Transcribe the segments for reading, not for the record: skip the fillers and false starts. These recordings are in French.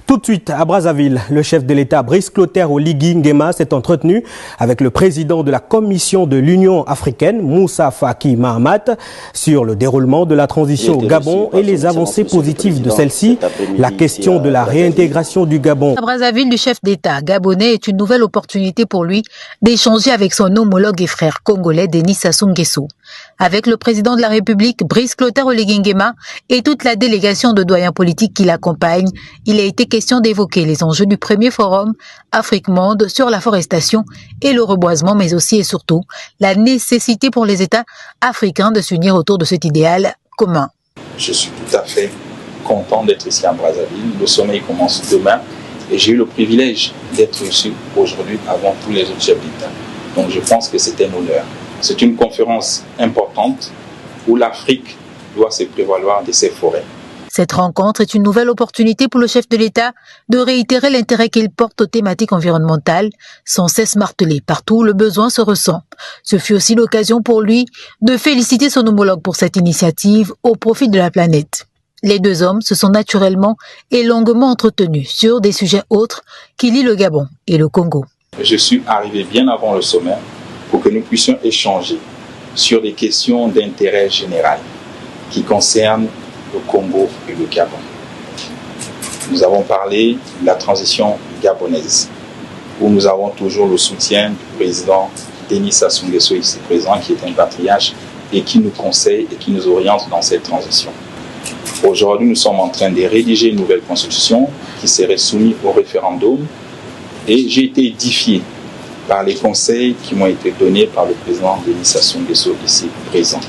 Tout de suite, à Brazzaville, le chef de l'État Brice Clotaire Oligui Nguema s'est entretenu avec le président de la Commission de l'Union africaine, Moussa Faki Mahamat, sur le déroulement de la transition au Gabon et les avancées positives de celle-ci. La question de la réintégration du Gabon. À Brazzaville, le chef d'État gabonais est une nouvelle opportunité pour lui d'échanger avec son homologue et frère congolais Denis Sassou Nguesso. Avec le président de la République, Brice Clotaire Oligui Nguema, et toute la délégation de doyens politiques qui l'accompagnent, il a été question d'évoquer les enjeux du premier forum Afrique-Monde sur la forestation et le reboisement, mais aussi et surtout la nécessité pour les États africains de s'unir autour de cet idéal commun. Je suis tout à fait content d'être ici à Brazzaville. Le sommet commence demain et j'ai eu le privilège d'être ici aujourd'hui avant tous les autres chefs d'État. Donc je pense que c'est un honneur. C'est une conférence importante où l'Afrique doit se prévaloir de ses forêts. Cette rencontre est une nouvelle opportunité pour le chef de l'État de réitérer l'intérêt qu'il porte aux thématiques environnementales, sans cesse martelé partout où le besoin se ressent. Ce fut aussi l'occasion pour lui de féliciter son homologue pour cette initiative au profit de la planète. Les deux hommes se sont naturellement et longuement entretenus sur des sujets autres qui lient le Gabon et le Congo. Je suis arrivé bien avant le sommet pour que nous puissions échanger sur des questions d'intérêt général qui concernent le Congo et le Gabon. Nous avons parlé de la transition gabonaise, où nous avons toujours le soutien du président Denis Sassou Nguesso, ici présent, qui est un patriarche et qui nous conseille et qui nous oriente dans cette transition. Aujourd'hui, nous sommes en train de rédiger une nouvelle constitution qui serait soumise au référendum et j'ai été édifié par les conseils qui m'ont été donnés par le président Denis Sassou Nguesso, ici présent.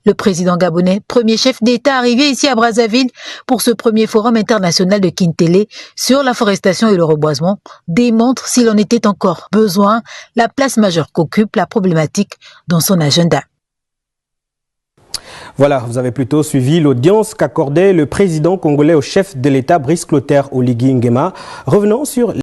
Le président gabonais, premier chef d'État arrivé ici à Brazzaville pour ce premier forum international de Kintélé sur la forestation et le reboisement, démontre, s'il en était encore besoin, la place majeure qu'occupe la problématique dans son agenda. Voilà, vous avez plutôt suivi l'audience qu'accordait le président congolais au chef de l'État Brice Clotaire Oligui Nguema. Revenons sur